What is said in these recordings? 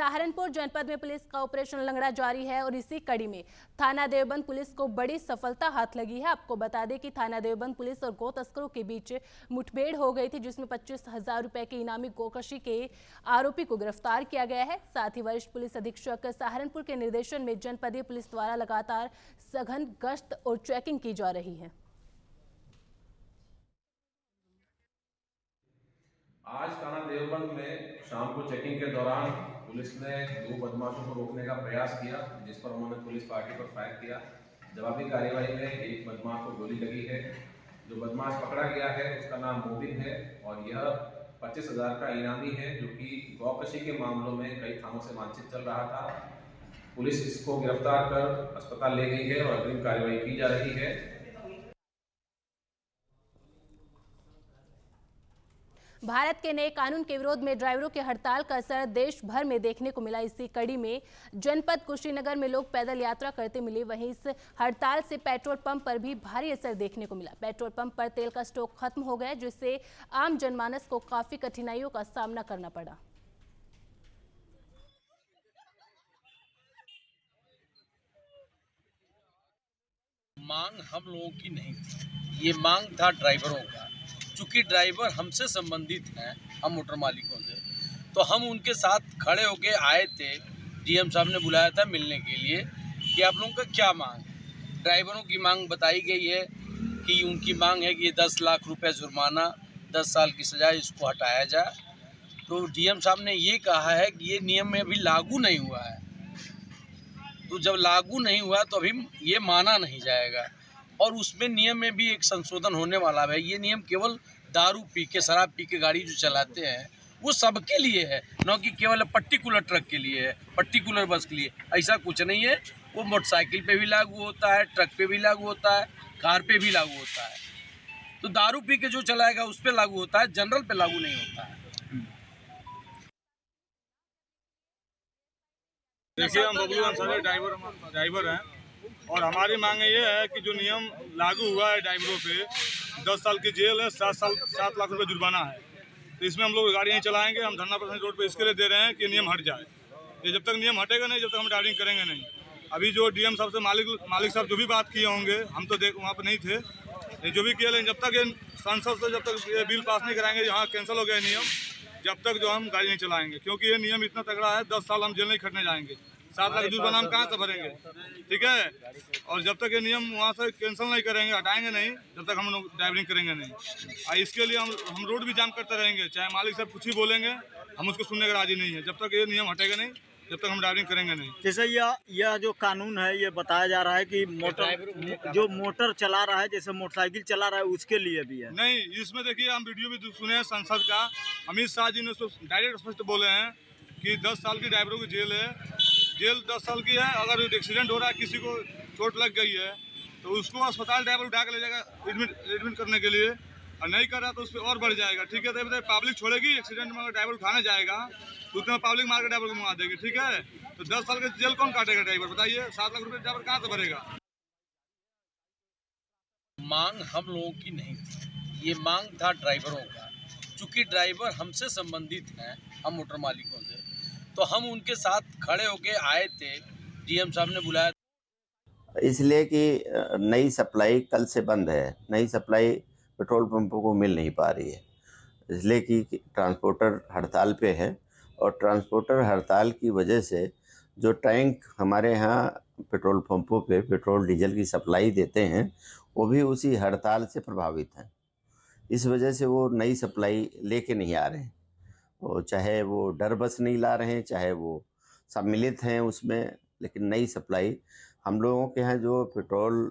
सहारनपुर जनपद में पुलिस का ऑपरेशन लंगड़ा जारी है और इसी कड़ी में थाना देवबंद पुलिस को बड़ी सफलता हाथ लगी है। आपको बता दें कि थाना देवबंद पुलिस और गौ तस्करों के बीच मुठभेड़ हो गई थी, जिसमें 25,000 रुपए के इनामी गोकशी के आरोपी को गिरफ्तार किया गया है। साथ ही वरिष्ठ पुलिस अधीक्षक सहारनपुर के निर्देशन में जनपदीय पुलिस द्वारा लगातार सघन गश्त और चेकिंग की जा रही है। आज थाना देवबंद में शाम को चेकिंग के दौरान पुलिस ने 2 बदमाशों को रोकने का प्रयास किया, जिस पर उन्होंने पुलिस पार्टी पर फायर किया। जवाबी कार्रवाई में एक बदमाश को गोली लगी है। जो बदमाश पकड़ा गया है उसका नाम मोबिन है और यह 25,000 का इनामी है, जो कि गौकशी के मामलों में कई थानों से वांछित चल रहा था। पुलिस इसको गिरफ्तार कर अस्पताल ले गई है और अग्रिम कार्रवाई की जा रही है। भारत के नए कानून के विरोध में ड्राइवरों की हड़ताल का असर देश भर में देखने को मिला। इसी कड़ी में जनपद कुशीनगर में लोग पैदल यात्रा करते मिले। वहीं इस हड़ताल से पेट्रोल पंप पर भी भारी असर देखने को मिला। पेट्रोल पंप पर तेल का स्टॉक खत्म हो गया, जिससे आम जनमानस को काफी कठिनाइयों का सामना करना पड़ा। मांग हम लोगों की नहीं थी, ये मांग था ड्राइवरों का। चूँकि ड्राइवर हमसे संबंधित हैं, हम मोटर मालिकों से, तो हम उनके साथ खड़े होके आए थे। डीएम साहब ने बुलाया था मिलने के लिए कि आप लोगों का क्या मांग है। ड्राइवरों की मांग बताई गई है कि उनकी मांग है कि 10 लाख रुपए जुर्माना, 10 साल की सजा, इसको हटाया जाए। तो डीएम साहब ने ये कहा है कि ये नियम में अभी लागू नहीं हुआ है, तो जब लागू नहीं हुआ तो अभी ये माना नहीं जाएगा। और उसमें नियम में भी एक संशोधन होने वाला है। ये नियम केवल दारू पी के, शराब पी के गाड़ी जो चलाते हैं वो सबके लिए है, न कि केवल पर्टिकुलर ट्रक के लिए है, पर्टिकुलर बस के लिए। ऐसा कुछ नहीं है, वो मोटरसाइकिल पे भी लागू होता है, ट्रक पे भी लागू होता है, कार पे भी लागू होता है। तो दारू पी के जो चलाएगा उस पर लागू होता है, जनरल पे लागू नहीं होता है। देखिए, हम बबलू अंसारी ड्राइवर हैं और हमारी मांग ये है कि जो नियम लागू हुआ है ड्राइवरों पे 10 साल की जेल है, 7 लाख रुपए जुर्माना है, तो इसमें हम लोग गाड़ी नहीं चलाएंगे। हम धरना प्रदर्शन रोड पे इसके लिए दे रहे हैं कि नियम हट जाए। ये जब तक नियम हटेगा नहीं, जब तक हम ड्राइविंग करेंगे नहीं। अभी जो डीएम साहब से मालिक साहब जो भी बात किए होंगे, हम तो वहाँ पर नहीं थे, जो भी किए, लेकिन जब तक ये संसद से जब तक ये बिल पास नहीं कराएंगे, यहाँ कैंसिल हो गया नियम, जब तक जो हम गाड़ी नहीं चलाएंगे। क्योंकि ये नियम इतना तगड़ा है, 10 साल हम जेल नहीं खटने जाएंगे, 7 लाख जुर्माना हम कहाँ से भरेंगे, ठीक है। और जब तक ये नियम वहाँ से कैंसिल नहीं करेंगे, हटाएंगे नहीं, जब तक हम लोग ड्राइविंग करेंगे नहीं। और इसके लिए हम रोड भी जाम करते रहेंगे, चाहे मालिक साहब कुछ ही बोलेंगे, हम उसको सुनने का राजी नहीं है। जब तक ये नियम हटेगा नहीं, जब तक हम ड्राइविंग करेंगे नहीं। जैसे यह जो कानून है, ये बताया जा रहा है कि मोटर चला रहा है, जैसे मोटरसाइकिल चला रहा है, उसके लिए भी है। नहीं, इसमें देखिए, हम वीडियो भी सुने हैं संसद का, अमित शाह जी ने उसको डायरेक्ट स्पष्ट बोले हैं कि 10 साल की ड्राइवरों की जेल है, जेल 10 साल की है। अगर एक्सीडेंट हो रहा है, किसी को चोट लग गई है, तो उसको अस्पताल ड्राइवर उठा के ले जाएगा एडमिट करने के लिए, और नहीं कर रहा तो उस पर और बढ़ जाएगा, ठीक है। तो पब्लिक छोड़ेगी, एक्सीडेंट में अगर ड्राइवर उठाने जाएगा तो उतना पब्लिक मार के ड्राइवर को मंगा देगी, ठीक है। तो 10 साल का जेल कौन काटेगा ड्राइवर, बताइए। 7 लाख रुपये ड्राइवर कहाँ से भरेगा। मांग हम लोगों की नहीं थी, ये मांग था ड्राइवरों का। चूँकि ड्राइवर हमसे संबंधित हैं, हम मोटर मालिकों से, तो हम उनके साथ खड़े होके आए थे। डीएम साहब ने बुलाया इसलिए कि नई सप्लाई कल से बंद है। नई सप्लाई पेट्रोल पंपों को मिल नहीं पा रही है, इसलिए कि ट्रांसपोर्टर हड़ताल पे है। और ट्रांसपोर्टर हड़ताल की वजह से जो टैंक हमारे यहाँ पेट्रोल पंपों पे पेट्रोल डीजल की सप्लाई देते हैं, वो भी उसी हड़ताल से प्रभावित हैं। इस वजह से वो नई सप्लाई लेके नहीं आ रहे हैं। वो चाहे वो डर बस नहीं ला रहे हैं, चाहे वो सम्मिलित हैं उसमें, लेकिन नई सप्लाई हम लोगों के यहाँ जो पेट्रोल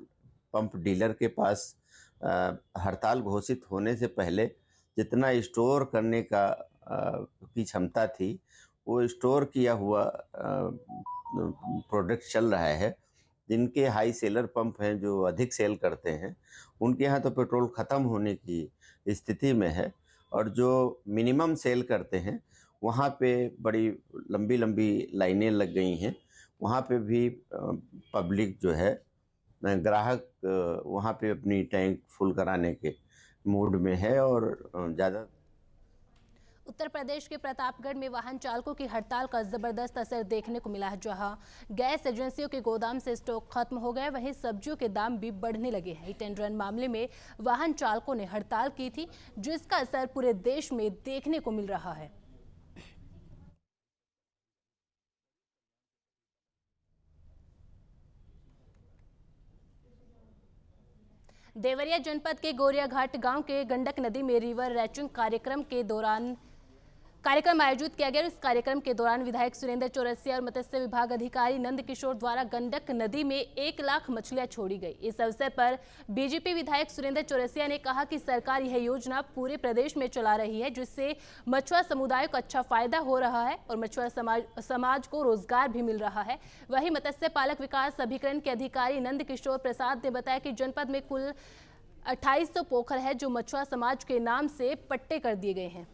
पंप डीलर के पास हड़ताल घोषित होने से पहले जितना स्टोर करने का की क्षमता थी, वो स्टोर किया हुआ प्रोडक्ट चल रहा है। जिनके हाई सेलर पंप हैं, जो अधिक सेल करते हैं, उनके यहाँ तो पेट्रोल ख़त्म होने की स्थिति में है, और जो मिनिमम सेल करते हैं वहाँ पे बड़ी लंबी लंबी लाइनें लग गई हैं। वहाँ पे भी पब्लिक जो है, ग्राहक वहाँ पे अपनी टैंक फुल कराने के मूड में है और ज़्यादा उत्तर प्रदेश के प्रतापगढ़ में वाहन चालकों की हड़ताल का जबरदस्त असर देखने को मिला है। जहां गैस एजेंसियों के गोदाम से स्टॉक खत्म हो गया, वहीं सब्जियों के दाम भी बढ़ने लगे हैं। हिट एंड रन मामले में वाहन चालकों ने हड़ताल की थी, जिसका असर पूरे देश में देखने को मिल रहा है। देवरिया जनपद के गोरियाघाट गांव के गंडक नदी में रिवर रैचिंग कार्यक्रम आयोजित किया गया। इस कार्यक्रम के दौरान विधायक सुरेंद्र चौरसिया और मत्स्य विभाग अधिकारी नंद किशोर द्वारा गंडक नदी में 1 लाख मछलियां छोड़ी गई। इस अवसर पर बीजेपी विधायक सुरेंद्र चौरसिया ने कहा कि सरकार यह योजना पूरे प्रदेश में चला रही है, जिससे मछुआ समुदाय को अच्छा फायदा हो रहा है और मछुआ समाज को रोजगार भी मिल रहा है। वहीं मत्स्य पालक विकास अभिकरण के अधिकारी नंद किशोर प्रसाद ने बताया कि जनपद में कुल 2800 पोखर है, जो मछुआ समाज के नाम से पट्टे कर दिए गए हैं।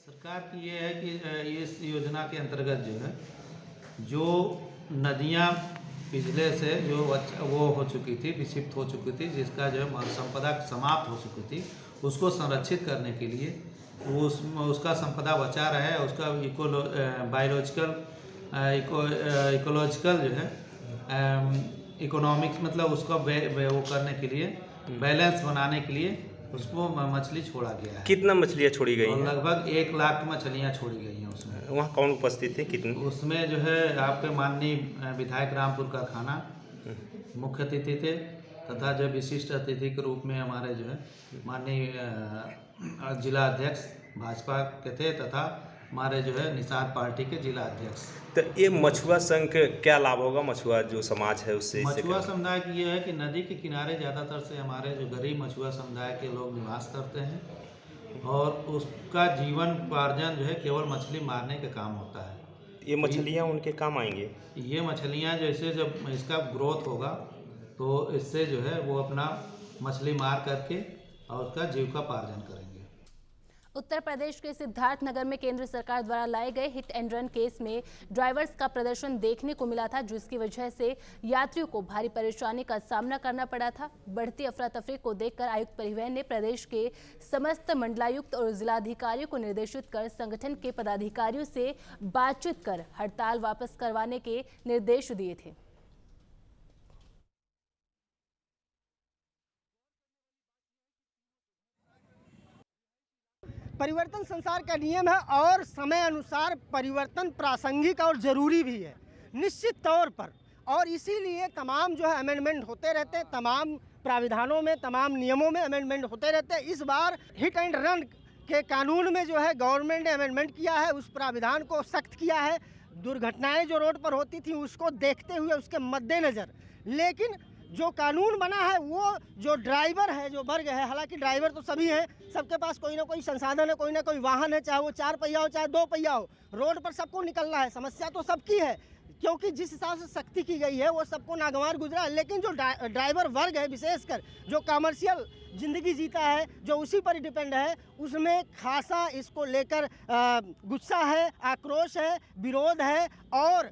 सरकार की ये है कि इस योजना के अंतर्गत जो है, जो नदियाँ पिछले से जो वो हो चुकी थी, विक्षिप्त हो चुकी थी, जिसका जो है संपदा समाप्त हो चुकी थी, उसको संरक्षित करने के लिए उसका संपदा बचा रहे, उसका इकोलॉजिकल जो है इकोनॉमिक्स मतलब उसका वो करने के लिए, बैलेंस बनाने के लिए उसको मछली छोड़ा गया है। कितना मछलियाँ छोड़ी गई हैं? लगभग 1 लाख मछलियाँ छोड़ी गई हैं उसमें। वहाँ कौन उपस्थित थे, कितने? उसमें जो है आपके माननीय विधायक रामपुर कारखाना मुख्य अतिथि थे, तथा जो विशिष्ट अतिथि के रूप में हमारे जो है माननीय जिला अध्यक्ष भाजपा के थे, तथा हमारे जो है निषाद पार्टी के जिला अध्यक्ष। तो ये मछुआ संघ के क्या लाभ होगा, मछुआ जो समाज है उससे? मछुआ समुदाय की ये है कि नदी के किनारे ज़्यादातर से हमारे जो गरीब मछुआ समुदाय के लोग निवास करते हैं, और उसका जीवनोपार्जन जो है केवल मछली मारने का काम होता है। ये मछलियाँ उनके काम आएंगे? ये मछलियाँ जैसे जब इसका ग्रोथ होगा तो इससे जो है वो अपना मछली मार करके और उसका जीविकोपार्जन करेंगे। उत्तर प्रदेश के सिद्धार्थनगर में केंद्र सरकार द्वारा लाए गए हिट एंड रन केस में ड्राइवर्स का प्रदर्शन देखने को मिला था, जिसकी वजह से यात्रियों को भारी परेशानी का सामना करना पड़ा था। बढ़ती अफरा तफरी को देखकर आयुक्त परिवहन ने प्रदेश के समस्त मंडलायुक्त और जिलाधिकारियों को निर्देशित कर संगठन के पदाधिकारियों से बातचीत कर हड़ताल वापस करवाने के निर्देश दिए थे। परिवर्तन संसार का नियम है और समय अनुसार परिवर्तन प्रासंगिक और ज़रूरी भी है निश्चित तौर पर, और इसीलिए तमाम जो है अमेंडमेंट होते रहते हैं, तमाम प्राविधानों में, तमाम नियमों में अमेंडमेंट होते रहते हैं। इस बार हिट एंड रन के कानून में जो है गवर्नमेंट ने अमेंडमेंट किया है, उस प्राविधान को सख्त किया है। दुर्घटनाएं जो रोड पर होती थी उसको देखते हुए, उसके मद्देनज़र, लेकिन जो कानून बना है वो जो ड्राइवर है, जो वर्ग है, हालांकि ड्राइवर तो सभी हैं, सबके पास कोई ना कोई संसाधन है, कोई ना कोई वाहन है, चाहे वो 4 पहिया हो चाहे 2 पहिया हो, रोड पर सबको निकलना है। समस्या तो सबकी है, क्योंकि जिस हिसाब से सख्ती की गई है वो सबको नागवार गुजरा है। लेकिन जो ड्राइवर वर्ग है, विशेषकर जो कमर्शियल ज़िंदगी जीता है, जो उसी पर डिपेंड है, उसमें खासा इसको लेकर गुस्सा है, आक्रोश है, विरोध है। और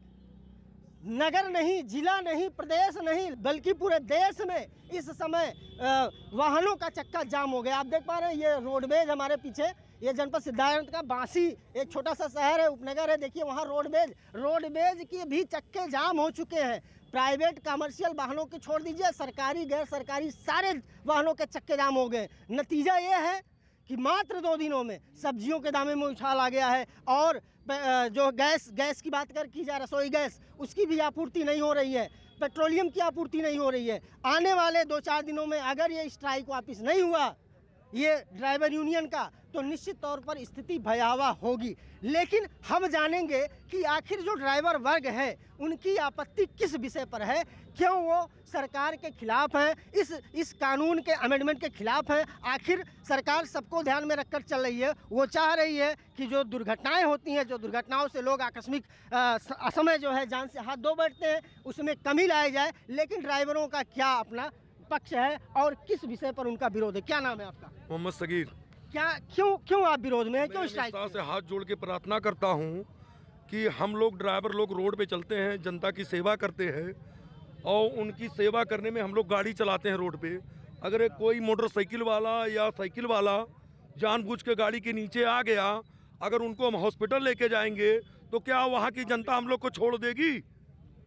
नगर नहीं, जिला नहीं, प्रदेश नहीं, बल्कि पूरे देश में इस समय वाहनों का चक्का जाम हो गया। आप देख पा रहे हैं ये रोडवेज हमारे पीछे, ये जनपद सिद्धार्थ का बांसी एक छोटा सा शहर है, उपनगर है, देखिए वहाँ रोडवेज के भी चक्के जाम हो चुके हैं। प्राइवेट कमर्शियल वाहनों के छोड़ दीजिए, सरकारी गैर सरकारी सारे वाहनों के चक्के जाम हो गए। नतीजा ये है कि मात्र 2 दिनों में सब्जियों के दामों में उछाल आ गया है, और जो गैस की बात की जाए, रसोई गैस, उसकी भी आपूर्ति नहीं हो रही है, पेट्रोलियम की आपूर्ति नहीं हो रही है। आने वाले 2-4 दिनों में अगर ये स्ट्राइक वापस नहीं हुआ ये ड्राइवर यूनियन का, तो निश्चित तौर पर स्थिति भयावह होगी। लेकिन हम जानेंगे कि आखिर जो ड्राइवर वर्ग है उनकी आपत्ति किस विषय पर है, क्यों वो सरकार के खिलाफ हैं, इस कानून के अमेंडमेंट के खिलाफ हैं। आखिर सरकार सबको ध्यान में रखकर चल रही है, वो चाह रही है कि जो दुर्घटनाएं होती हैं, जो दुर्घटनाओं से लोग आकस्मिक असमय जो है जान से हाथ धो बैठते हैं, उसमें कमी लाई जाए। लेकिन ड्राइवरों का क्या अपना पक्ष है और किस विषय पर उनका विरोध है? क्या नाम है आपका? मोहम्मद सगीर। क्या क्यों आप विरोध में हैं? क्यों मैं स्ट्राइक? से हाथ जोड़ के प्रार्थना करता हूँ कि हम लोग ड्राइवर लोग रोड पे चलते हैं, जनता की सेवा करते हैं और उनकी सेवा करने में हम लोग गाड़ी चलाते हैं रोड पे। अगर कोई मोटरसाइकिल वाला या साइकिल वाला जानबूझ के गाड़ी के नीचे आ गया, अगर उनको हम हॉस्पिटल लेके जाएंगे तो क्या वहाँ की जनता हम लोग को छोड़ देगी?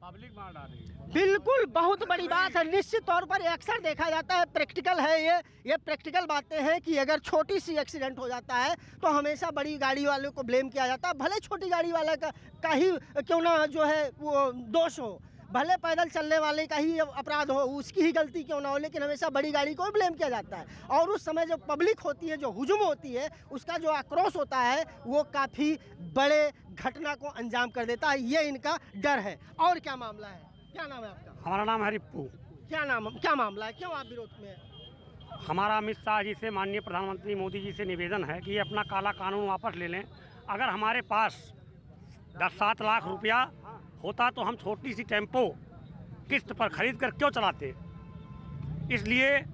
पब्लिक मार डालेगी। बिल्कुल, बहुत बड़ी बात है। निश्चित तौर पर अक्सर देखा जाता है, प्रैक्टिकल है ये प्रैक्टिकल बातें हैं कि अगर छोटी सी एक्सीडेंट हो जाता है तो हमेशा बड़ी गाड़ी वाले को ब्लेम किया जाता है, भले छोटी गाड़ी वाला का ही क्यों ना जो है वो दोष हो, भले पैदल चलने वाले का ही अपराध हो, उसकी ही गलती क्यों ना हो, लेकिन हमेशा बड़ी गाड़ी को ब्लेम किया जाता है। और उस समय जो पब्लिक होती है, जो हुजूम होती है, उसका जो आक्रोश होता है वो काफ़ी बड़े घटना को अंजाम कर देता है। ये इनका डर है। और क्या मामला है? क्या नाम है आपका? हमारा नाम है रिप्पू। क्या मामला है? क्यों आप विरोध में हैं? हमारा अमित शाह जी से, माननीय प्रधानमंत्री मोदी जी से निवेदन है कि ये अपना काला कानून वापस ले लें। अगर हमारे पास 10-7 लाख रुपया होता तो हम छोटी सी टेम्पो किस्त पर खरीद कर क्यों चलाते? इसलिए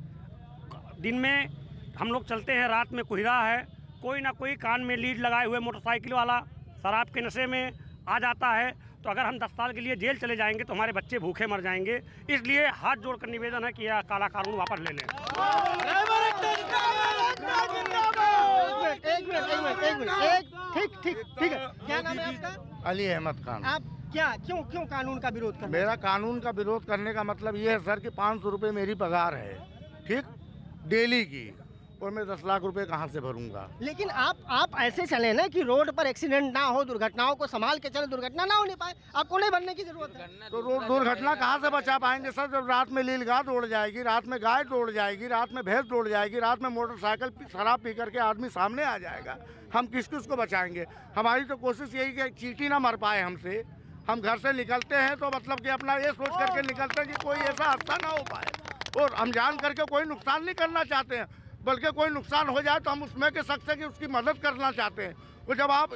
दिन में हम लोग चलते हैं, रात में कोहरा है, कोई ना कोई कान में लीड लगाए हुए मोटरसाइकिल वाला शराब के नशे में आ जाता है। तो अगर हम 10 साल के लिए जेल चले जाएंगे तो हमारे बच्चे भूखे मर जाएंगे। इसलिए हाथ जोड़कर निवेदन है कि यह काला कानून वापस ले लें। ठीक है। क्या नाम है आपका? अली अहमद खान। आप क्यों कानून का विरोध कर? मेरा कानून का विरोध करने का मतलब ये है सर कि 500 रुपये मेरी पगार है, ठीक, डेली की, और मैं 10 लाख रुपए कहाँ से भरूंगा? लेकिन आप ऐसे चले ना कि रोड पर एक्सीडेंट ना हो, दुर्घटनाओं को संभाल के चले, दुर्घटना ना होने पाए, आपको नहीं भरने की जरूरत है। तो रोड दुर्घटना कहाँ से बचा पाएंगे सर? जब रात में नीलगाय दौड़ जाएगी, रात में गाय दौड़ जाएगी, रात में भैंस दौड़ जाएगी, रात में मोटरसाइकिल शराब पी करके आदमी सामने आ जाएगा, हम किस को बचाएंगे? हमारी तो कोशिश यही कि चींटी ना मर पाए हमसे। हम घर से निकलते हैं तो मतलब कि अपना ये सोच करके निकलते हैं कि कोई ऐसा हादसा ना हो पाए, और हम जान करके कोई नुकसान नहीं करना चाहते हैं, बल्कि कोई नुकसान हो जाए तो हम उसमें के शख्स से कि उसकी मदद करना चाहते हैं। तो जब आप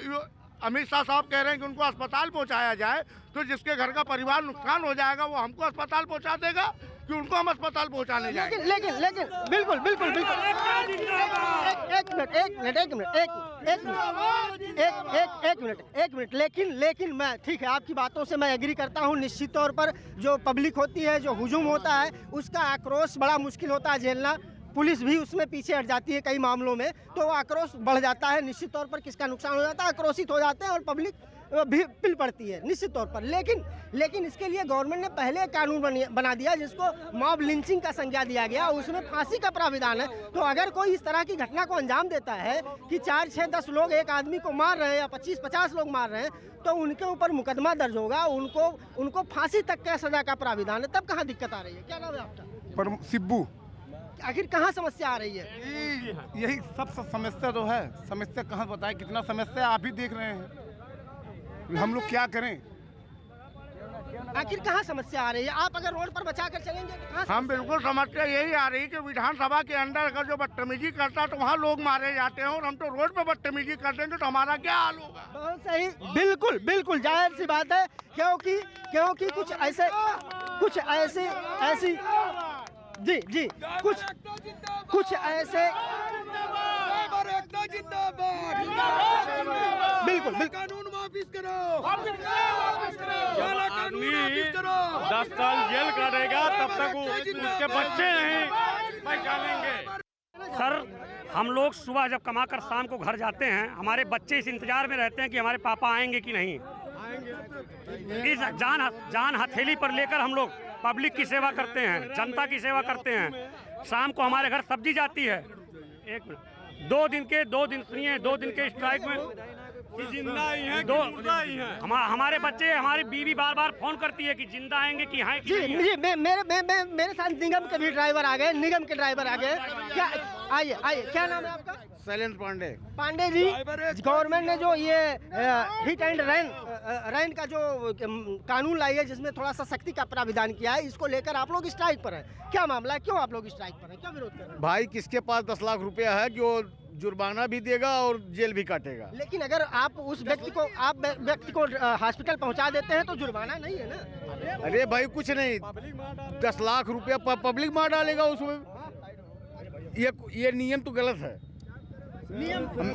अमित शाह साहब कह रहे हैं कि उनको अस्पताल पहुंचाया जाए, तो जिसके घर का परिवार नुकसान हो जाएगा वो हमको अस्पताल पहुंचा देगा कि उनको हम अस्पताल पहुंचाने जाएंगे? लेकिन बिल्कुल एक मिनट लेकिन मैं, ठीक है, आपकी बातों से मैं एग्री करता हूँ। निश्चित तौर पर जो पब्लिक होती है, जो हुजूम होता है, उसका आक्रोश बड़ा मुश्किल होता है झेलना। पुलिस भी उसमें पीछे हट जाती है कई मामलों में, तो आक्रोश बढ़ जाता है। निश्चित तौर पर किसका नुकसान हो जाता है, आक्रोशित हो जाते हैं और पब्लिक भी पिल पड़ती है निश्चित तौर पर। लेकिन इसके लिए गवर्नमेंट ने पहले एक कानून बना दिया जिसको मॉब लिंचिंग का संज्ञा दिया गया, उसमें फांसी का प्राविधान है। तो अगर कोई इस तरह की घटना को अंजाम देता है कि 4, 6, 10 लोग एक आदमी को मार रहे हैं या 25-50 लोग मार रहे हैं, तो उनके ऊपर मुकदमा दर्ज होगा, उनको फांसी तक का सजा का प्राविधान है। तब कहाँ दिक्कत आ रही है? क्या नाम है आपका? सिब्बू। आखिर कहाँ समस्या आ रही है? यही सब समस्या तो है। समस्या कहाँ बताएं, कितना समस्या आप ही देख रहे हैं, हम लोग क्या करें? आखिर कहाँ समस्या आ रही है? आप अगर रोड पर बचा कर चलेंगे तो कहाँ? हम बिल्कुल समस्या यही आ रही कि विधानसभा के अंदर अगर जो बदतमीजी करता है तो वहाँ लोग मारे जाते हैं, और हम तो रोड पे बदतमीजी कर देंगे तो हमारा क्या हाल होगा? बहुत सही, बिल्कुल जाहिर सी बात है, क्योंकि कुछ ऐसी जी कुछ ऐसे बिल्कुल कानून वापिस करो। आदमी 10 साल जेल काटेगा तब तक उसके बच्चे नहीं पहचानेंगे। सर, हम लोग सुबह जब कमा कर शाम को घर जाते हैं, हमारे बच्चे इस इंतजार में रहते हैं कि हमारे पापा आएंगे कि नहीं। इस जान हथेली पर लेकर हम लोग पब्लिक की सेवा करते हैं, जनता की सेवा करते हैं। शाम को हमारे घर सब्जी जाती है। 2 दिन के स्ट्राइक में जिंदा ही हैं, हमारे बच्चे, हमारी बीवी बार फोन करती है कि जिंदा आएंगे कि हैं कि नहीं। जी, मेरे साथ निगम के भी ड्राइवर आ गए, निगम के ड्राइवर आ गए। क्या आइए, क्या नाम है आपका? शैलेंद्र पांडे जी, गवर्नमेंट ने जो ये हिट एंड रन का जो कानून लाई है, जिसमें थोड़ा सा सख्ती का प्राविधान किया है, इसको लेकर आप लोग स्ट्राइक पर हैं। क्या मामला है? क्यों आप लोग स्ट्राइक पर हैं? क्या विरोध कर रहे हैं? भाई, किसके पास 10 लाख रुपया है जो जुर्माना भी देगा और जेल भी काटेगा। लेकिन अगर आप उस व्यक्ति को हॉस्पिटल पहुंचा देते हैं तो जुर्माना नहीं है ना। अरे भाई कुछ नहीं, 10 लाख रुपया पब्लिक मार डालेगा उसमें। ये नियम तो गलत है,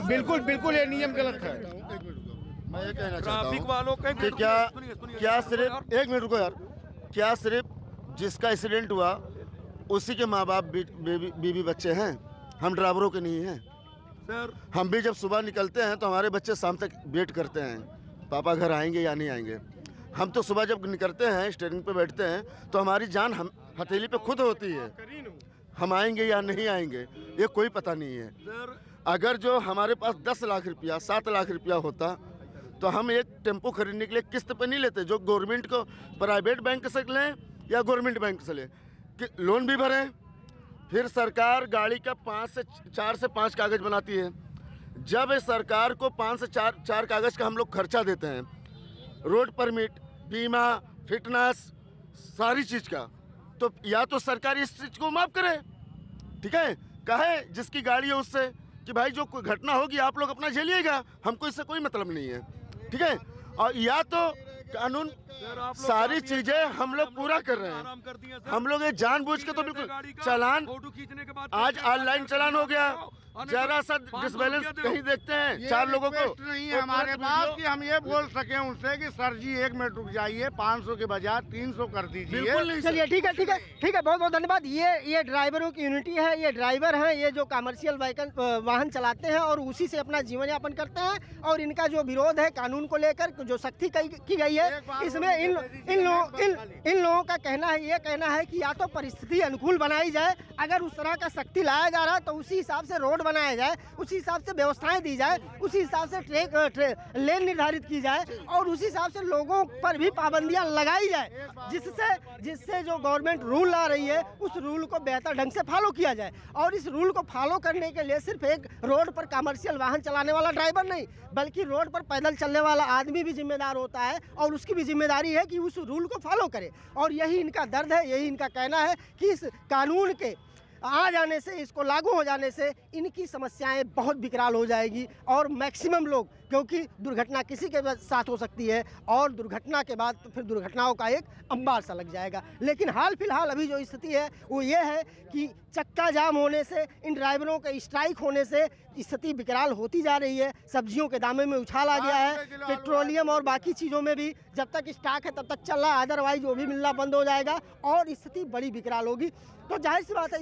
बिल्कुल बिल्कुल ये नियम गलत है। मैं ये कहना चाहता हूँ वालों का कि क्या सिर्फ एक मिनट रुको यार, क्या सिर्फ जिसका एक्सीडेंट हुआ उसी के माँ बाप बीवी बच्चे हैं? हम ड्राइवरों के नहीं हैं सर। हम भी जब सुबह निकलते हैं तो हमारे बच्चे शाम तक वेट करते हैं, पापा घर आएंगे या नहीं आएंगे। हम तो सुबह जब निकलते हैं स्टीयरिंग पे बैठते हैं तो हमारी जान हम हथेली पे खुद होती है, हम आएंगे या नहीं आएंगे ये कोई पता नहीं है। अगर जो हमारे पास 10 लाख रुपया 7 लाख रुपया होता तो हम एक टेम्पो खरीदने के लिए किस्त पे नहीं लेते, जो गवर्नमेंट को प्राइवेट बैंक से लें या गवर्नमेंट बैंक से लें, कि लोन भी भरें। फिर सरकार गाड़ी का 4 से 5 कागज़ बनाती है। जब सरकार को 5 से 4 कागज़ का हम लोग खर्चा देते हैं, रोड परमिट, बीमा, फिटनेस, सारी चीज़ का, तो या तो सरकार इस चीज़ को माफ़ करे, ठीक है, कहे जिसकी गाड़ी है उससे कि भाई जो कोई घटना होगी आप लोग अपना झेलिएगा, हमको इससे कोई मतलब नहीं है, ठीक है। और या तो कानून सारी चीजें हम लोग पूरा कर रहे हैं। हम लोग ये जानबूझ के तो बिल्कुल चालान, आज ऑनलाइन चालान हो गया, जरा सा डिसबैलेंस कहीं देखते हैं 4 लोगों को नहीं है हमारे पास कि हम ये बोल सके उनसे कि सर जी 1 मिनट रुक जाइए, 500 के बजाय 300 कर दीजिए। चलिए ठीक है, बहुत बहुत धन्यवाद। ये ड्राइवरों की यूनिटी है, ये ड्राइवर हैं, ये जो कमर्शियल वाहन चलाते हैं और उसी से अपना जीवन यापन करते हैं। और इनका जो विरोध है कानून को लेकर, जो सख्ती की गई है, इसमें इन लोगों का कहना है कि या तो परिस्थिति अनुकूल बनाई जाए, अगर उस तरह का सख्ती लाया जा रहा है तो उसी हिसाब से रोड बनाया जाए, उसी हिसाब से व्यवस्थाएं दी जाए, उसी हिसाब से लेन निर्धारित की जाए और उसी हिसाब से लोगों पर भी पाबंदियां लगाई जाए, जिससे जो गवर्नमेंट रूल ला रही है उस रूल को बेहतर ढंग से फॉलो किया जाए। और इस रूल को फॉलो करने के लिए सिर्फ एक रोड पर कमर्शियल वाहन चलाने वाला ड्राइवर नहीं, बल्कि रोड पर पैदल चलने वाला आदमी भी जिम्मेदार होता है और उसकी भी जिम्मेदारी है कि उस रूल को फॉलो करे। और यही इनका दर्द है, यही इनका कहना है कि इस कानून के आ जाने से, इसको लागू हो जाने से इनकी समस्याएं बहुत विकराल हो जाएगी और मैक्सिमम लोग, क्योंकि दुर्घटना किसी के साथ हो सकती है और दुर्घटना के बाद तो फिर दुर्घटनाओं का एक अंबार सा लग जाएगा। लेकिन हाल फिलहाल अभी जो स्थिति है वो ये है कि चक्का जाम होने से, इन ड्राइवरों के स्ट्राइक होने से स्थिति विकराल होती जा रही है। सब्जियों के दामों में उछाल आ गया है, पेट्रोलियम और बाकी चीज़ों में भी जब तक स्टॉक है तब तक चल रहा है, अदरवाइज वो भी मिलना बंद हो जाएगा और स्थिति बड़ी विकराल होगी। तो जाहिर सी बात है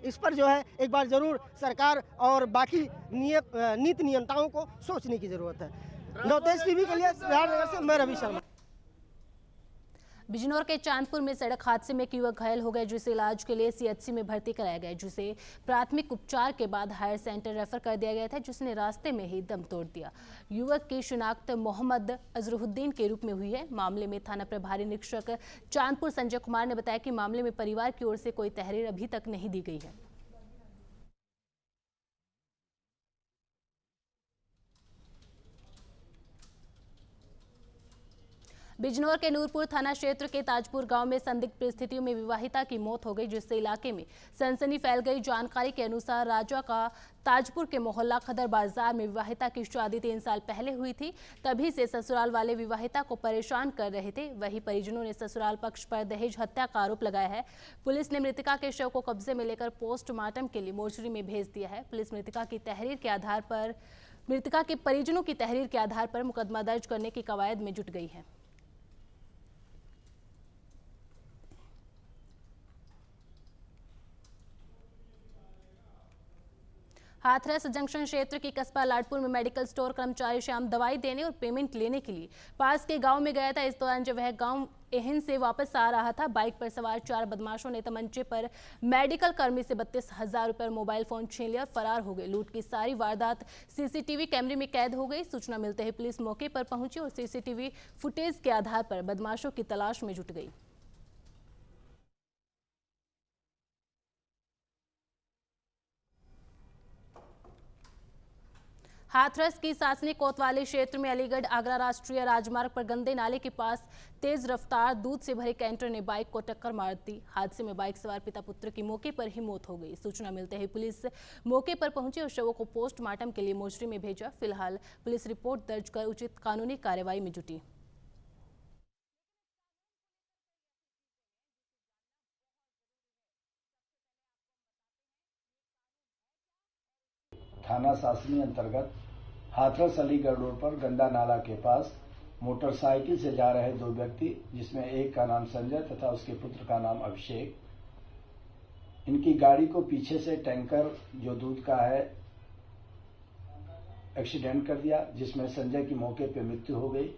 इस पर जो है एक बार ज़रूर सरकार और बाकी नीति नियंताओं को सोचने की ज़रूरत है। नवतेज टीवी के लिए सिद्धार्थनगर से मैं रवि शर्मा। बिजनौर के चांदपुर में सड़क हादसे में एक युवक घायल हो गया, जिसे इलाज के लिए सीएचसी में भर्ती कराया गया, जिसे प्राथमिक उपचार के बाद हायर सेंटर रेफर कर दिया गया था, जिसने रास्ते में ही दम तोड़ दिया। युवक की शिनाख्त मोहम्मद अजरुद्दीन के रूप में हुई है। मामले में थाना प्रभारी निरीक्षक चांदपुर संजय कुमार ने बताया कि मामले में परिवार की ओर से कोई तहरीर अभी तक नहीं दी गई है। बिजनौर के नूरपुर थाना क्षेत्र के ताजपुर गांव में संदिग्ध परिस्थितियों में विवाहिता की मौत हो गई, जिससे इलाके में सनसनी फैल गई। जानकारी के अनुसार राजा का ताजपुर के मोहल्ला खदर बाजार में विवाहिता की शादी 3 साल पहले हुई थी। तभी से ससुराल वाले विवाहिता को परेशान कर रहे थे। वहीं परिजनों ने ससुराल पक्ष पर दहेज हत्या का आरोप लगाया है। पुलिस ने मृतका के शव को कब्जे में लेकर पोस्टमार्टम के लिए मोर्चरी में भेज दिया है। पुलिस मृतका के परिजनों की तहरीर के आधार पर मुकदमा दर्ज करने की कवायद में जुट गई है। हाथरस जंक्शन क्षेत्र की कस्बा लाडपुर में मेडिकल स्टोर कर्मचारी शाम दवाई देने और पेमेंट लेने के लिए पास के गांव में गया था। इस दौरान जब वह गांव एहन से वापस आ रहा था, बाइक पर सवार 4 बदमाशों ने तमंचे पर मेडिकल कर्मी से 32,000 रुपये मोबाइल फोन छीन लिया, फरार हो गए। लूट की सारी वारदात सीसीटीवी कैमरे में कैद हो गई। सूचना मिलते ही पुलिस मौके पर पहुंची और सीसीटीवी फुटेज के आधार पर बदमाशों की तलाश में जुट गई। हाथरस की सासनी कोतवाली क्षेत्र में अलीगढ़ आगरा राष्ट्रीय राजमार्ग पर गंदे नाले के पास तेज रफ्तार दूध से भरे कैंटर ने बाइक को टक्कर मार दी। हादसे में बाइक सवार पिता पुत्र की मौके पर ही मौत हो गई। सूचना मिलते ही पुलिस मौके पर पहुंची और शवों को पोस्टमार्टम के लिए मोर्चरी में भेजा। फिलहाल पुलिस रिपोर्ट दर्ज कर उचित कानूनी कार्रवाई में जुटी। थाना सासनी अंतर्गत हाथरस अलीगढ़ रोड पर गंदा नाला के पास मोटरसाइकिल से जा रहे दो व्यक्ति, जिसमें एक का नाम संजय तथा उसके पुत्र का नाम अभिषेक, इनकी गाड़ी को पीछे से टैंकर जो दूध का है एक्सीडेंट कर दिया, जिसमें संजय की मौके पर मृत्यु हो गई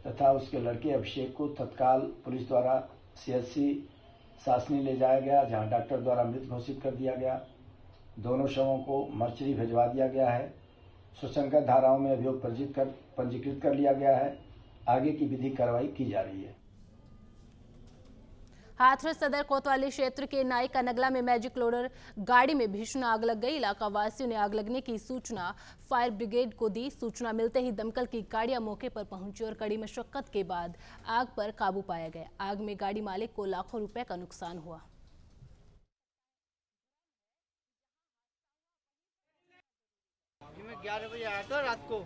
तथा उसके लड़के अभिषेक को तत्काल पुलिस द्वारा सीएचसी सासनी ले जाया गया, जहां डॉक्टर द्वारा मृत घोषित कर दिया गया। दोनों शवों को मर्चरी भिजवा दिया गया है। सुसंगत धाराओं में अभियोग पंजीकृत कर लिया गया है। आगे की विधिक कार्रवाई की जा रही है। हाथरस सदर कोतवाली क्षेत्र के नायका नगला में मैजिक लोडर गाड़ी में भीषण आग लग गई। इलाका वासियों ने आग लगने की सूचना फायर ब्रिगेड को दी। सूचना मिलते ही दमकल की गाड़ियां मौके पर पहुंची और कड़ी मशक्कत के बाद आग पर काबू पाया गया। आग में गाड़ी मालिक को लाखों रुपए का नुकसान हुआ। मैं 11 बजे आया था रात को,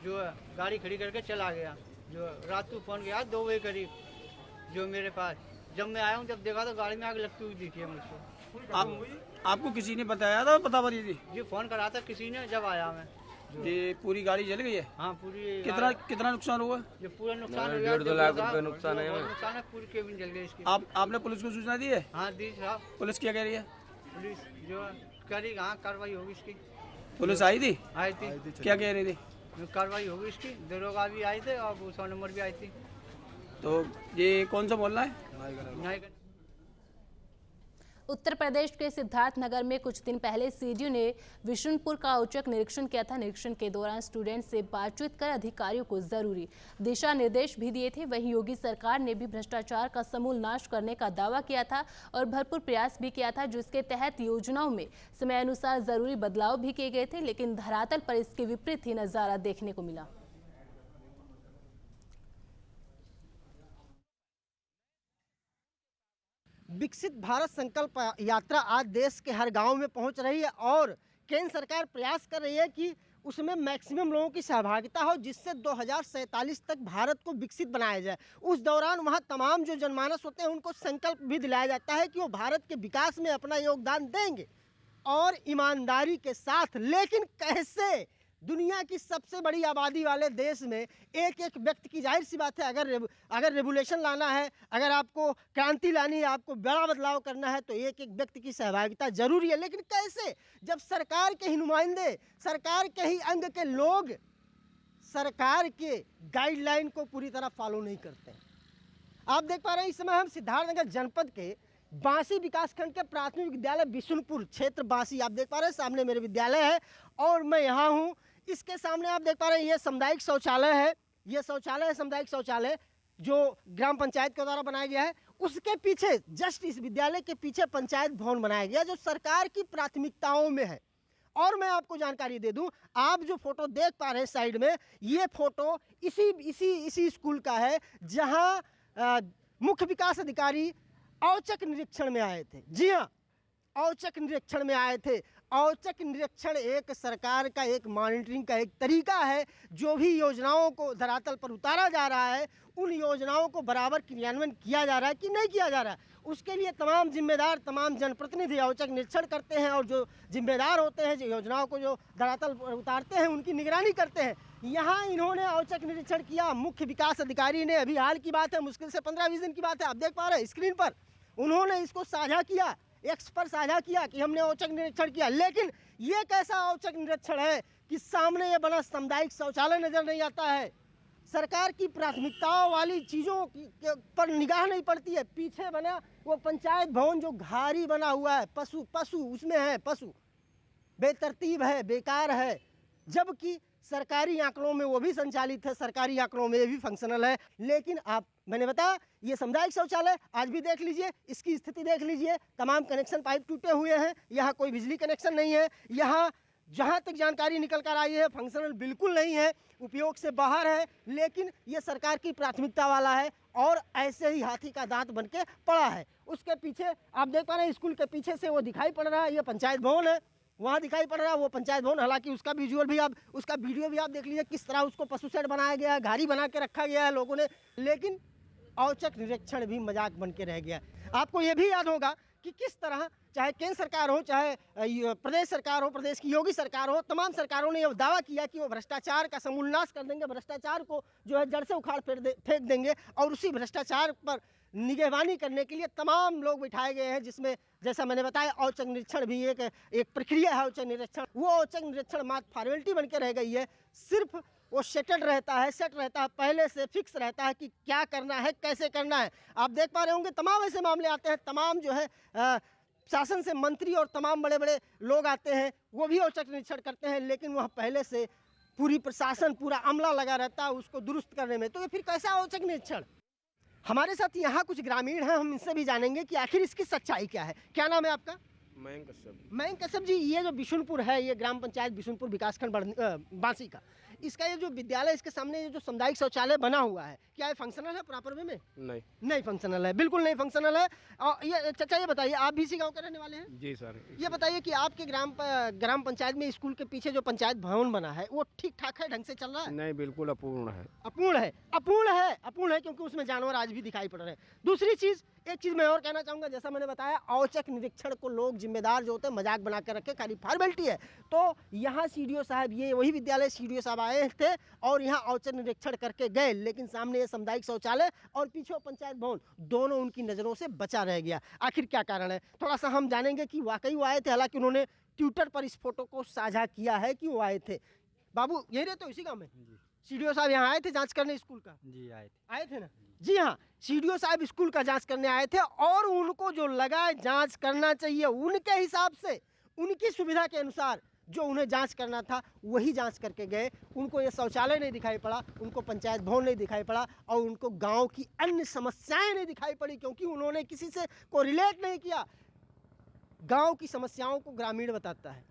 जो गाड़ी खड़ी करके चला गया। जो रात को फोन किया 2 बजे करीब जो मेरे पास, जब मैं आया हूँ जब देखा तो गाड़ी में आग लगती हुई दिखी है मुझको। आपको किसी ने बताया था? पता पड़ी थी? जी फोन करा था किसी ने, जब आया मैं। ये पूरी गाड़ी जल गई है? हाँ पूरी। कितना नुकसान हुआ? जो पूरा नुकसान हो गया 1.5 लाख रुपए नुकसान है। पूरी केबिन जल गई इसकी। आपने पुलिस को सूचना दी है? हाँ दी साहब। पुलिस क्या कह रही है? पुलिस जो करी कहाँ कार्रवाई होगी इसकी। पुलिस आई थी? आई थी। क्या कह रही थी? कार्रवाई होगी इसकी। दरोगा भी आए थे और 100 नंबर भी आई थी। तो ये कौन सा मोहल्ला है? नायका। उत्तर प्रदेश के सिद्धार्थनगर में कुछ दिन पहले सीडीओ ने विशुनपुर का औचक निरीक्षण किया था। निरीक्षण के दौरान स्टूडेंट से बातचीत कर अधिकारियों को जरूरी दिशा निर्देश भी दिए थे। वहीं योगी सरकार ने भी भ्रष्टाचार का समूल नाश करने का दावा किया था और भरपूर प्रयास भी किया था, जिसके तहत योजनाओं में समय अनुसार जरूरी बदलाव भी किए गए थे। लेकिन धरातल पर इसके विपरीत ही नजारा देखने को मिला। विकसित भारत संकल्प यात्रा आज देश के हर गांव में पहुंच रही है और केंद्र सरकार प्रयास कर रही है कि उसमें मैक्सिमम लोगों की सहभागिता हो, जिससे 2047 तक भारत को विकसित बनाया जाए। उस दौरान वहां तमाम जो जनमानस होते हैं उनको संकल्प भी दिलाया जाता है कि वो भारत के विकास में अपना योगदान देंगे और ईमानदारी के साथ। लेकिन कैसे दुनिया की सबसे बड़ी आबादी वाले देश में एक एक व्यक्ति की, जाहिर सी बात है, अगर रेगुलेशन लाना है, अगर आपको क्रांति लानी है, आपको बड़ा बदलाव करना है तो एक एक व्यक्ति की सहभागिता जरूरी है। लेकिन कैसे, जब सरकार के ही नुमाइंदे, सरकार के ही अंग के लोग सरकार के गाइडलाइन को पूरी तरह फॉलो नहीं करते। आप देख पा रहे हैं इस समय हम सिद्धार्थनगर जनपद के बांसी विकासखंड के प्राथमिक विद्यालय बिशुनपुर क्षेत्र बांसी, आप देख पा रहे हैं सामने मेरे विद्यालय है और मैं यहाँ हूँ। इसके सामने आप देख पा रहे हैं ये सामुदायिक शौचालय है। ये शौचालय है सामुदायिक शौचालय जो ग्राम पंचायत के द्वारा बनाया गया है। उसके पीछे जस्ट इस विद्यालय के पीछे पंचायत भवन बनाया गया जो सरकार की प्राथमिकताओं में है। और मैं आपको जानकारी दे दूं, आप जो फोटो देख पा रहे हैं साइड में, ये फोटो इसी स्कूल का है जहां मुख्य विकास अधिकारी औचक निरीक्षण में आए थे। जी हाँ, औचक निरीक्षण में आए थे। औचक निरीक्षण एक सरकार का, एक मॉनिटरिंग का एक तरीका है। जो भी योजनाओं को धरातल पर उतारा जा रहा है उन योजनाओं को बराबर क्रियान्वयन किया जा रहा है कि नहीं किया जा रहा है, उसके लिए तमाम जिम्मेदार, तमाम जनप्रतिनिधि औचक निरीक्षण करते हैं और जो जिम्मेदार होते हैं, जो योजनाओं को जो धरातल पर उतारते हैं, उनकी निगरानी करते हैं। यहाँ इन्होंने औचक निरीक्षण किया। मुख्य विकास अधिकारी ने, अभी हाल की बात है, मुश्किल से 15-20 दिन की बात है, आप देख पा रहे हैं स्क्रीन पर, उन्होंने इसको साझा किया, एक्स पर साझा किया कि हमने औचक निरीक्षण किया। लेकिन ये कैसा औचक निरीक्षण है कि सामने ये बना सामुदायिक शौचालय नजर नहीं आता है। सरकार की प्राथमिकताओं वाली चीज़ों पर निगाह नहीं पड़ती है। पीछे बना वो पंचायत भवन जो घारी बना हुआ है, पशु उसमें है, पशु बेतरतीब है, बेकार है, जबकि सरकारी आंकड़ों में वो भी संचालित है, सरकारी आंकड़ों में ये भी फंक्शनल है। लेकिन मैंने बताया ये सामुदायिक शौचालय, आज भी देख लीजिए, इसकी स्थिति देख लीजिए, तमाम कनेक्शन पाइप टूटे हुए हैं, यहाँ कोई बिजली कनेक्शन नहीं है, यहाँ जहाँ तक जानकारी निकल कर आई है फंक्शनल बिल्कुल नहीं है, उपयोग से बाहर है, लेकिन ये सरकार की प्राथमिकता वाला है और ऐसे ही हाथी का दांत बन के पड़ा है। उसके पीछे आप देख पा रहे हैं, स्कूल के पीछे से वो दिखाई पड़ रहा है, ये पंचायत भवन है, वहाँ दिखाई पड़ रहा है वो पंचायत भवन। हालांकि उसका विजुअल भी आप, उसका वीडियो भी आप देख लीजिए, किस तरह उसको पशु शेड बनाया गया है, घारी बना के रखा गया है लोगों ने, लेकिन औचक निरीक्षण भी मजाक बन के रह गया। आपको ये भी याद होगा कि किस तरह चाहे केंद्र सरकार हो, चाहे प्रदेश सरकार हो, प्रदेश की योगी सरकार हो, तमाम सरकारों ने यह दावा किया कि वो भ्रष्टाचार का समूलनाश कर देंगे, भ्रष्टाचार को जो है जड़ से उखाड़ फेंक देंगे, और उसी भ्रष्टाचार पर निगरानी करने के लिए तमाम लोग बिठाए गए हैं, जिसमें जैसा मैंने बताया औचक निरीक्षण भी एक प्रक्रिया है। औचक निरीक्षण, वो औचक निरीक्षण मात्र फॉर्मेलिटी बन के रह गई है, सिर्फ वो सेटल रहता है, सेट रहता है, पहले से फिक्स रहता है कि क्या करना है, कैसे करना है। आप देख पा रहे होंगे तमाम ऐसे मामले आते हैं, तमाम जो है शासन से मंत्री और तमाम बड़े बड़े लोग आते हैं, वो भी औचक निरीक्षण करते हैं, लेकिन वह पहले से पूरी प्रशासन, पूरा अमला लगा रहता है उसको दुरुस्त करने में। तो ये फिर कैसा औचक निरीक्षण? हमारे साथ यहाँ कुछ ग्रामीण हैं, हम इनसे भी जानेंगे कि आखिर इसकी सच्चाई क्या है। क्या नाम है आपका? मयंक कश्यप जी, ये जो बिशुनपुर है, ये ग्राम पंचायत बिशुनपुर विकासखंड बांसी का, इसका ये जो विद्यालय, इसके सामने ये जो सामुदायिक शौचालय बना हुआ है, क्या ये फंक्शनल है प्रॉपर वे में? नहीं फंक्शनल है, बिल्कुल नहीं फंक्शनल है। और ये चाचा ये बताइए, आप भी इसी गांव के रहने वाले हैं? जी सर। ये बताइए कि आपके ग्राम पंचायत में स्कूल के पीछे जो पंचायत भवन बना है, वो ठीक ठाक है, ढंग से चल रहा है? नहीं, बिल्कुल अपूर्ण है। अपूर्ण है क्योंकि उसमें जानवर आज भी दिखाई पड़ रहे हैं। दूसरी चीज़, एक चीज़ मैं और कहना चाहूँगा, जैसा मैंने बताया औचक निरीक्षण को लोग जिम्मेदार जो होते हैं मजाक बना कर रखे, खाली फॉर्मेलिटी है। तो यहाँ सीडीओ साहब, ये वही विद्यालय सीडीओ साहब आए थे और यहाँ औचक निरीक्षण करके गए, लेकिन सामने ये सामुदायिक शौचालय और पीछे पंचायत भवन, दोनों उनकी नज़रों से बचा रह गया। आखिर क्या कारण है, थोड़ा सा हम जानेंगे कि वाकई वो आए थे। हालांकि उन्होंने ट्विटर पर इस फोटो को साझा किया है कि वो आए थे। बाबू यही रहते हो इसी गाँव में? सीडीओ साहब यहाँ आए थे जांच करने स्कूल का? जी आए थे ना? जी हाँ, सीडीओ साहब स्कूल का जांच करने आए थे और उनको जो लगा जांच करना चाहिए उनके हिसाब से, उनकी सुविधा के अनुसार जो उन्हें जांच करना था वही जांच करके गए। उनको ये शौचालय नहीं दिखाई पड़ा, उनको पंचायत भवन नहीं दिखाई पड़ा और उनको गांव की अन्य समस्याएं नहीं दिखाई पड़ी, क्योंकि उन्होंने किसी से को रिलेट नहीं किया। गांव की समस्याओं को ग्रामीण बताता है।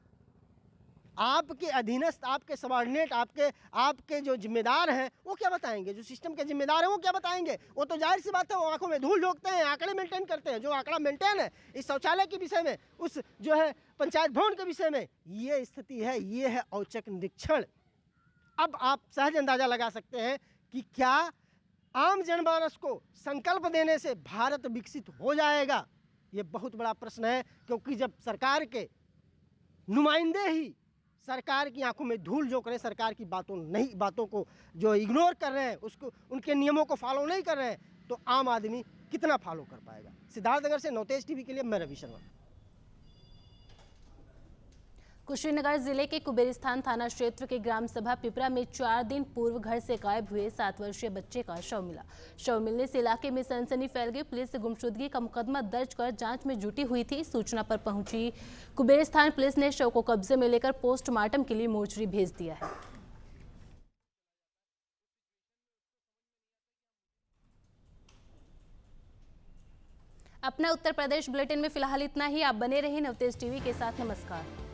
आपके अधीनस्थ, आपके सबॉर्डिनेट, आपके जो जिम्मेदार हैं वो क्या बताएंगे? जो सिस्टम के जिम्मेदार हैं वो क्या बताएंगे? वो तो जाहिर सी बात है, वो आंखों में धूल झोंकते हैं, आंकड़े मेंटेन करते हैं। जो आंकड़ा मेंटेन है इस शौचालय के विषय में, उस जो है पंचायत भवन के विषय में, ये स्थिति है, ये है औचक निरीक्षण। अब आप सहज अंदाजा लगा सकते हैं कि क्या आम जनमानस को संकल्प देने से भारत विकसित हो जाएगा? ये बहुत बड़ा प्रश्न है, क्योंकि जब सरकार के नुमाइंदे ही सरकार की आंखों में धूल झोंक रहे हैं, सरकार की बातों को जो इग्नोर कर रहे हैं, उसको, उनके नियमों को फॉलो नहीं कर रहे हैं, तो आम आदमी कितना फॉलो कर पाएगा? सिद्धार्थनगर से नवतेज टीवी के लिए मैं रवि शर्मा। कुशीनगर जिले के कुबेरिस्तान थाना क्षेत्र के ग्राम सभा पिपरा में 4 दिन पूर्व घर से गायब हुए 7 वर्षीय बच्चे का शव मिला। शव मिलने से इलाके में सनसनी फैल गई। पुलिस गुमशुदगी का मुकदमा दर्ज कर जांच में जुटी हुई थी। सूचना पर पहुंची कुबेरिस्तान पुलिस ने शव को कब्जे में लेकर पोस्टमार्टम के लिए मोर्चरी भेज दिया है। अपना उत्तर प्रदेश बुलेटिन में फिलहाल इतना ही। आप बने रहिए नवतेज टीवी के साथ। नमस्कार।